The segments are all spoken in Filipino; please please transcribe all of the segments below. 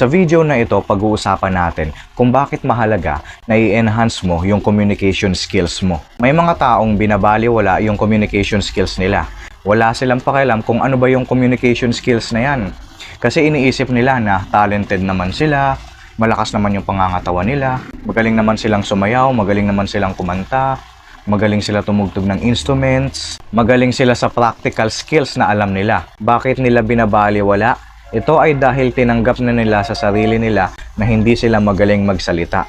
Sa video na ito, pag-uusapan natin kung bakit mahalaga na i-enhance mo yung communication skills mo. May mga taong binabaliwala yung communication skills nila. Wala silang pakialam kung ano ba yung communication skills na yan. Kasi iniisip nila na talented naman sila, malakas naman yung pangangatawa nila, magaling naman silang sumayaw, magaling naman silang kumanta, magaling sila tumugtog ng instruments, magaling sila sa practical skills na alam nila. Bakit nila binabaliwala? Ito ay dahil tinanggap na nila sa sarili nila na hindi sila magaling magsalita.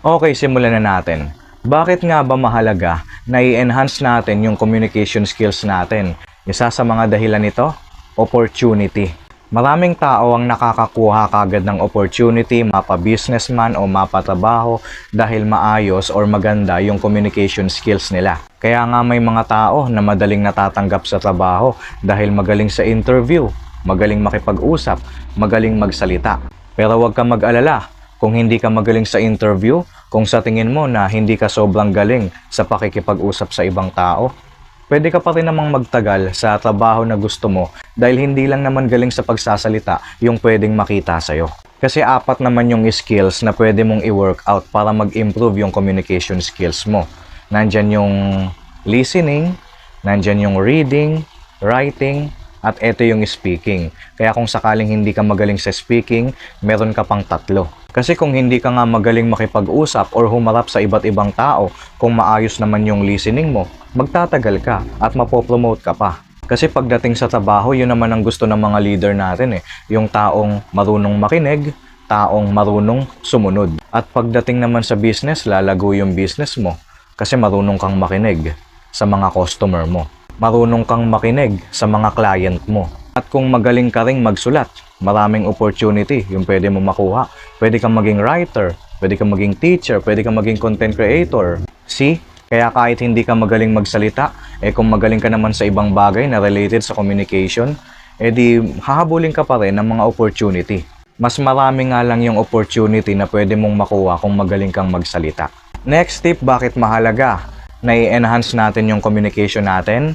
Okay, simulan na natin. Bakit nga ba mahalaga na i-enhance natin yung communication skills natin? Isa sa mga dahilan nito, opportunity. Maraming tao ang nakakakuha kagad ng opportunity, mapa-businessman o mapa-trabaho dahil maayos or maganda yung communication skills nila. Kaya nga may mga tao na madaling natatanggap sa trabaho dahil magaling sa interview, magaling makipag-usap, magaling magsalita. Pero huwag kang mag-alala, kung hindi ka magaling sa interview, kung sa tingin mo na hindi ka sobrang galing sa pakikipag-usap sa ibang tao, pwede ka pa rin namang magtagal sa trabaho na gusto mo dahil hindi lang naman galing sa pagsasalita yung pwedeng makita sa'yo. Kasi apat naman yung skills na pwede mong i-workout para mag-improve yung communication skills mo. Nandyan yung listening, nandyan yung reading, writing, at ito yung speaking. Kaya kung sakaling hindi ka magaling sa speaking, meron ka pang tatlo. Kasi kung hindi ka nga magaling makipag-usap or humarap sa iba't ibang tao, kung maayos naman yung listening mo, magtatagal ka at mapopromote ka pa. Kasi pagdating sa trabaho, yun naman ang gusto ng mga leader natin yung taong marunong makinig, taong marunong sumunod. At pagdating naman sa business, lalago yung business mo kasi marunong kang makinig sa mga customer mo. Marunong kang makinig sa mga client mo. At kung magaling ka ring magsulat, maraming opportunity yung pwede mo makuha. Pwede kang maging writer, pwede kang maging teacher, pwede kang maging content creator. See? Kaya kahit hindi ka magaling magsalita, kung magaling ka naman sa ibang bagay na related sa communication, di hahabulin ka pa rin ng mga opportunity. Mas marami nga lang yung opportunity na pwede mong makuha kung magaling kang magsalita. Next tip, bakit mahalaga na i-enhance natin yung communication natin?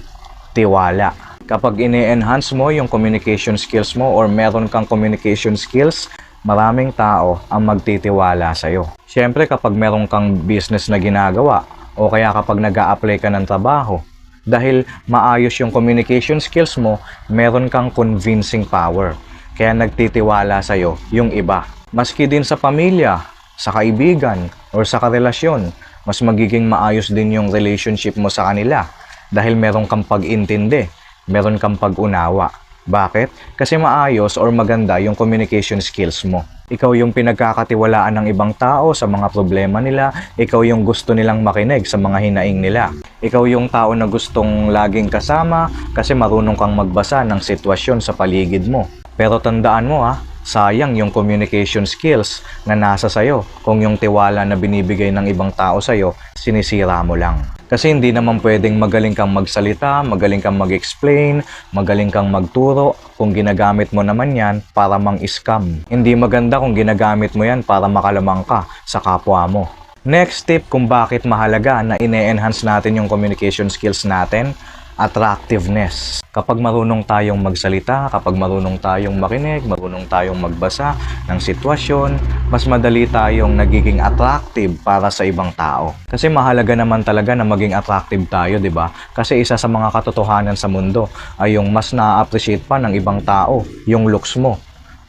Tiwala. Kapag ini-enhance mo yung communication skills mo or meron kang communication skills, maraming tao ang magtitiwala sa'yo. Siyempre kapag meron kang business na ginagawa o kaya kapag nag-a-apply ka ng trabaho, dahil maayos yung communication skills mo, meron kang convincing power. Kaya nagtitiwala sa'yo yung iba. Maski din sa pamilya, sa kaibigan, or sa karelasyon, mas magiging maayos din yung relationship mo sa kanila dahil meron kang pag-intindi, meron kang pag-unawa. Bakit? Kasi maayos or maganda yung communication skills mo. Ikaw yung pinagkakatiwalaan ng ibang tao sa mga problema nila, ikaw yung gusto nilang makinig sa mga hinaing nila. Ikaw yung tao na gustong laging kasama kasi marunong kang magbasa ng sitwasyon sa paligid mo. Pero tandaan mo sayang yung communication skills na nasa sayo kung yung tiwala na binibigay ng ibang tao sayo, sinisira mo lang. Kasi hindi naman pwedeng magaling kang magsalita, magaling kang mag-explain, magaling kang magturo kung ginagamit mo naman yan para mang-scam. Hindi maganda kung ginagamit mo yan para makalamang ka sa kapwa mo. Next tip kung bakit mahalaga na ine-enhance natin yung communication skills natin, attractiveness. Kapag marunong tayong magsalita, kapag marunong tayong makinig, marunong tayong magbasa ng sitwasyon, mas madali tayong nagiging attractive para sa ibang tao. Kasi mahalaga naman talaga na maging attractive tayo, 'di ba? Kasi isa sa mga katotohanan sa mundo ay yung mas na-appreciate pa ng ibang tao, yung looks mo.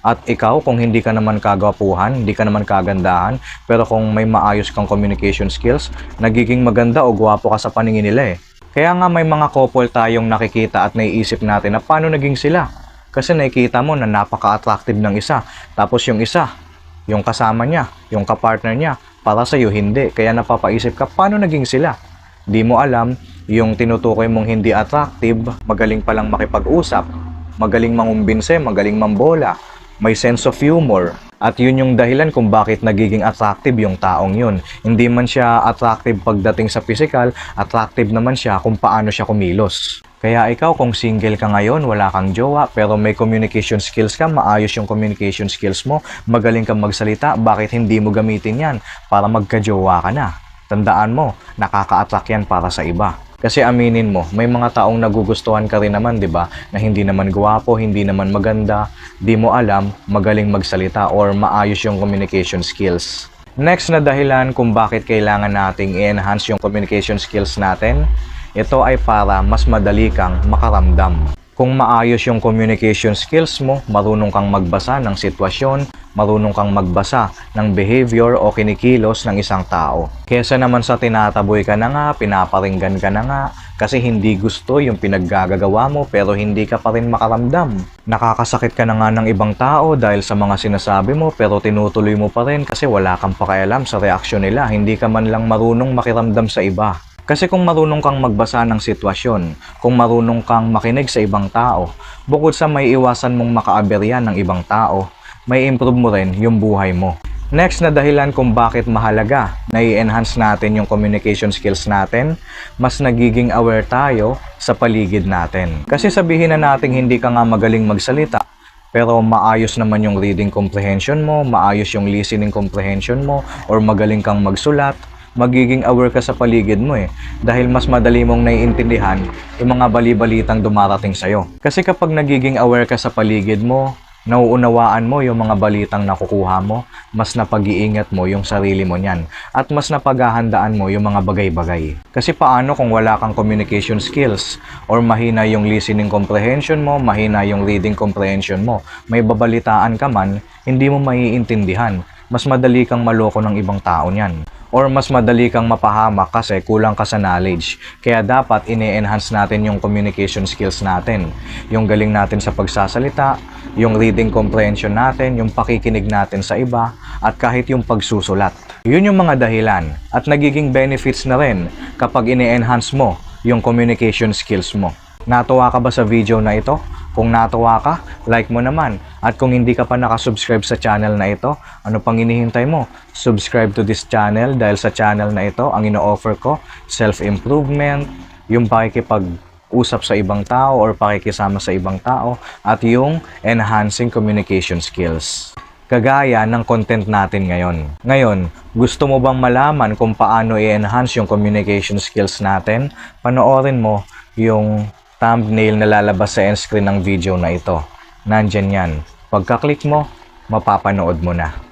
At ikaw, kung hindi ka naman kagwapuhan, hindi ka naman kagandahan, pero kung may maayos kang communication skills, nagiging maganda o gwapo ka sa paningin nila Kaya nga may mga couple tayong nakikita at naiisip natin na paano naging sila. Kasi nakikita mo na napaka-attractive ng isa. Tapos yung isa, yung kasama niya, yung kapartner niya, para sa'yo hindi. Kaya napapaisip ka, paano naging sila? Di mo alam, yung tinutukoy mong hindi attractive, magaling palang makipag-usap, magaling mangumbinse, magaling mambola, may sense of humor, At yun yung dahilan kung bakit nagiging attractive yung taong yun. Hindi man siya attractive pagdating sa physical, attractive naman siya kung paano siya kumilos. Kaya ikaw kung single ka ngayon, wala kang jowa, pero may communication skills ka, maayos yung communication skills mo, magaling kang magsalita, bakit hindi mo gamitin yan para magka-jowa ka na? Tandaan mo, nakaka-attract yan para sa iba. Kasi aminin mo, may mga taong nagugustuhan ka rin naman, di ba? Na hindi naman gwapo, hindi naman maganda, di mo alam, magaling magsalita or maayos yung communication skills. Next na dahilan kung bakit kailangan nating i-enhance yung communication skills natin, ito ay para mas madali kang makaramdam. Kung maayos yung communication skills mo, marunong kang magbasa ng sitwasyon, marunong kang magbasa ng behavior o kinikilos ng isang tao. Kesa naman sa tinataboy ka na nga, pinaparinggan ka na nga, kasi hindi gusto yung pinaggagawa mo pero hindi ka pa rin makaramdam. Nakakasakit ka na nga ng ibang tao dahil sa mga sinasabi mo pero tinutuloy mo pa rin kasi wala kang pakialam sa reaksyon nila, hindi ka man lang marunong makiramdam sa iba. Kasi kung marunong kang magbasa ng sitwasyon, kung marunong kang makinig sa ibang tao, bukod sa may iwasan mong makaaberyan ng ibang tao, may improve mo rin yung buhay mo. Next na dahilan kung bakit mahalaga na i-enhance natin yung communication skills natin, mas nagiging aware tayo sa paligid natin. Kasi sabihin na natin hindi ka nga magaling magsalita, pero maayos naman yung reading comprehension mo, maayos yung listening comprehension mo, or magaling kang magsulat, magiging aware ka sa paligid mo dahil mas madali mong naiintindihan yung mga bali-balitang dumarating sa'yo. Kasi kapag nagiging aware ka sa paligid mo, nauunawaan mo yung mga balitang nakukuha mo, mas napag-iingat mo yung sarili mo niyan, at mas napaghahandaan mo yung mga bagay-bagay. Kasi paano kung wala kang communication skills, or mahina yung listening comprehension mo, mahina yung reading comprehension mo, may babalitaan ka man, hindi mo maiintindihan, mas madali kang maloko ng ibang tao niyan. Or mas madali kang mapahamak kasi kulang ka sa knowledge. Kaya dapat ini-enhance natin yung communication skills natin. Yung galing natin sa pagsasalita, yung reading comprehension natin, yung pakikinig natin sa iba, at kahit yung pagsusulat. Yun yung mga dahilan at nagiging benefits na rin kapag ini-enhance mo yung communication skills mo. Natuwa ka ba sa video na ito? Kung natuwa ka, like mo naman. At kung hindi ka pa nakasubscribe sa channel na ito, ano pang hinihintay mo? Subscribe to this channel dahil sa channel na ito, ang ino-offer ko, self-improvement, yung pakikipag-usap sa ibang tao or pakikisama sa ibang tao, at yung enhancing communication skills. Kagaya ng content natin ngayon. Ngayon, gusto mo bang malaman kung paano i-enhance yung communication skills natin? Panoorin mo yung thumbnail na lalabas sa end screen ng video na ito. Nandyan yan. Pagka-click mo, mapapanood mo na.